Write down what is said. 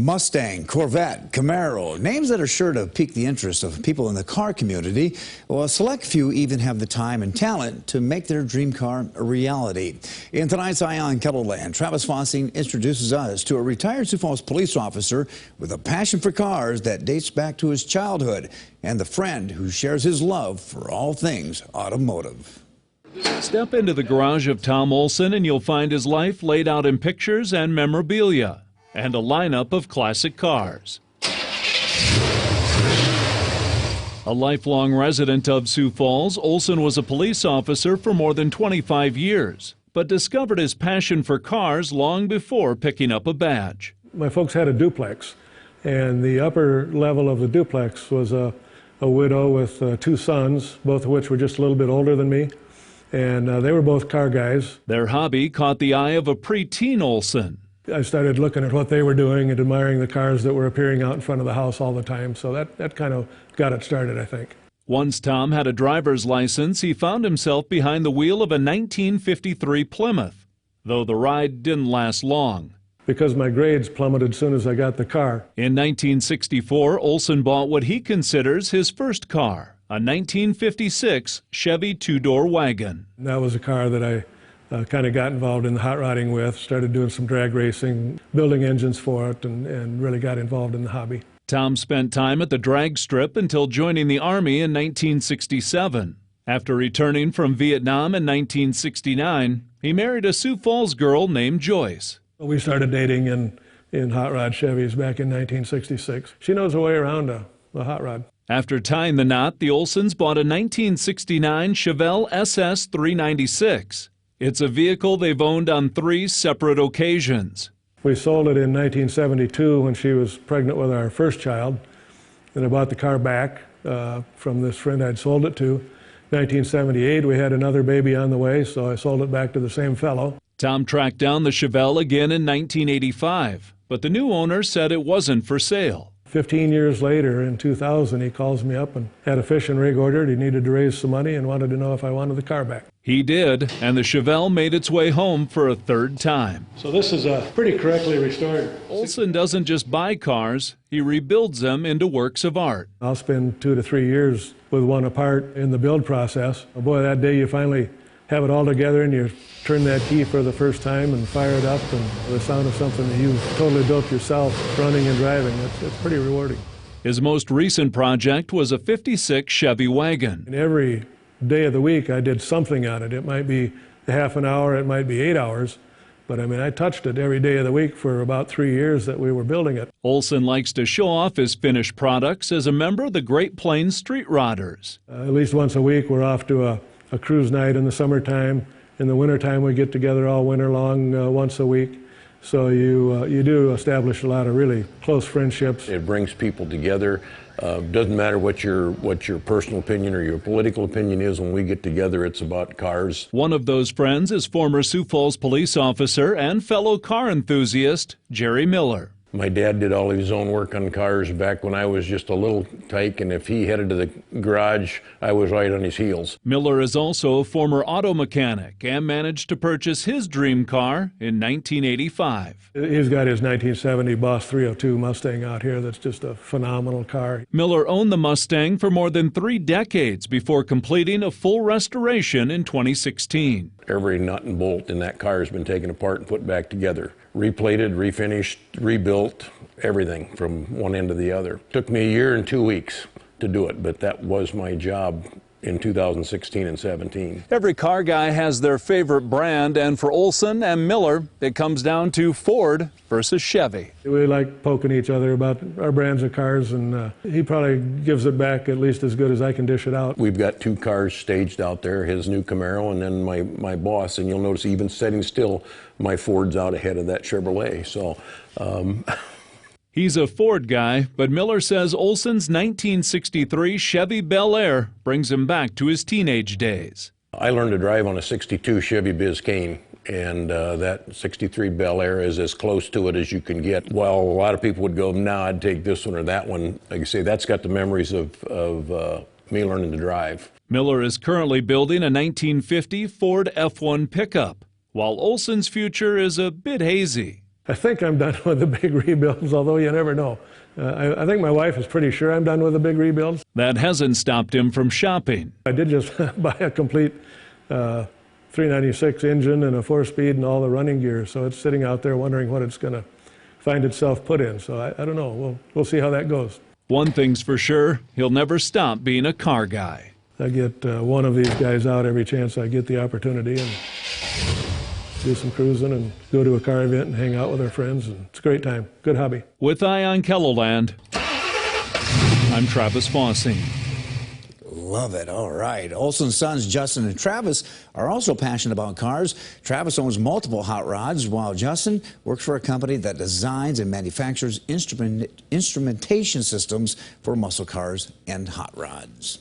Mustang, Corvette, Camaro, names that are sure to pique the interest of people in the car community. Well, a select few even have the time and talent to make their dream car a reality. In tonight's Eye on Kettleland, Travis Fossing introduces us to a retired Sioux Falls police officer with a passion for cars that dates back to his childhood and the friend who shares his love for all things automotive. Step into the garage of Tom Olson and you'll find his life laid out in pictures and memorabilia, and a lineup of classic cars. A lifelong resident of Sioux Falls, Olson was a police officer for more than 25 years, but discovered his passion for cars long before picking up a badge. My folks had a duplex, and the upper level of the duplex was a widow with two sons, both of which were just a little bit older than me, and they were both car guys. Their hobby caught the eye of a preteen Olson. I started looking at what they were doing and admiring the cars that were appearing out in front of the house all the time, so that kind of got it started, I think. Once Tom had a driver's license, he found himself behind the wheel of a 1953 Plymouth, though the ride didn't last long. Because my grades plummeted as soon as I got the car. In 1964, Olson bought what he considers his first car, a 1956 Chevy two-door wagon. And that was a car that I kind of got involved in the hot rodding with, started doing some drag racing, building engines for it, and really got involved in the hobby. Tom spent time at the drag strip until joining the Army in 1967. After returning from Vietnam in 1969, he married a Sioux Falls girl named Joyce. We started dating in hot rod Chevys back in 1966. She knows her way around a hot rod. After tying the knot, the Olsons bought a 1969 Chevelle SS 396. It's a vehicle they've owned on 3 separate occasions. We sold it in 1972 when she was pregnant with our first child, and I bought the car back from this friend I'd sold it to. 1978, we had another baby on the way, so I sold it back to the same fellow. Tom tracked down the Chevelle again in 1985, but the new owner said it wasn't for sale. 15 years later, in 2000, he calls me up and had a fishing rig ordered. He needed to raise some money and wanted to know if I wanted the car back. He did, and the Chevelle made its way home for a third time. So this is a pretty correctly restored. Olson doesn't just buy cars, he rebuilds them into works of art. I'll spend 2 to 3 years with one apart in the build process. Boy, that day you finally have it all together and you turn that key for the first time and fire it up, and the sound of something that you've totally built yourself, running and driving, it's pretty rewarding. His most recent project was a 56 Chevy wagon. And every day of the week I did something on it. It might be a half an hour, it might be 8 hours, but I mean, I touched it every day of the week for about 3 years that we were building it. Olson likes to show off his finished products as a member of the Great Plains Street Rodders. At least once a week we're off to a cruise night in the summertime. In the wintertime, we get together all winter long once a week. So you do establish a lot of really close friendships. It brings people together. Doesn't matter what your personal opinion or your political opinion is. When we get together, it's about cars. One of those friends is former Sioux Falls police officer and fellow car enthusiast Jerry Miller. My dad did all of his own work on cars back when I was just a little tyke, and if he headed to the garage, I was right on his heels. Miller is also a former auto mechanic and managed to purchase his dream car in 1985. He's got his 1970 Boss 302 Mustang out here that's just a phenomenal car. Miller owned the Mustang for more than 3 decades before completing a full restoration in 2016. Every nut and bolt in that car has been taken apart and put back together. Replated, refinished, rebuilt, everything from one end to the other. Took me 1 year and 2 weeks to do it, but that was my job in 2016 and 17. Every car guy has their favorite brand, and for Olson and Miller, it comes down to Ford versus Chevy. We like poking each other about our brands of cars, and he probably gives it back at least as good as I can dish it out. We've got 2 cars staged out there, his new Camaro and then my boss, and you'll notice even sitting still, my Ford's out ahead of that Chevrolet. So. He's a Ford guy, but Miller says Olson's 1963 Chevy Bel Air brings him back to his teenage days. I learned to drive on a 62 Chevy Biscayne, and that 63 Bel Air is as close to it as you can get. While a lot of people would go, nah, I'd take this one or that one, like I say, that's got the memories of me learning to drive. Miller is currently building a 1950 Ford F1 pickup, while Olson's future is a bit hazy. I think I'm done with the big rebuilds, although you never know. I think my wife is pretty sure I'm done with the big rebuilds. That hasn't stopped him from shopping. I did just buy a complete 396 engine and a 4-speed and all the running gear, so it's sitting out there wondering what it's going to find itself put in. So I don't know. We'll see how that goes. One thing's for sure, he'll never stop being a car guy. I get one of these guys out every chance I get the opportunity and do some cruising and go to a car event and hang out with our friends. And it's a great time. Good hobby. With Eye on Kelloland, I'm Travis Fossing. Love it. All right. Olson's sons, Justin and Travis, are also passionate about cars. Travis owns multiple hot rods, while Justin works for a company that designs and manufactures instrumentation systems for muscle cars and hot rods.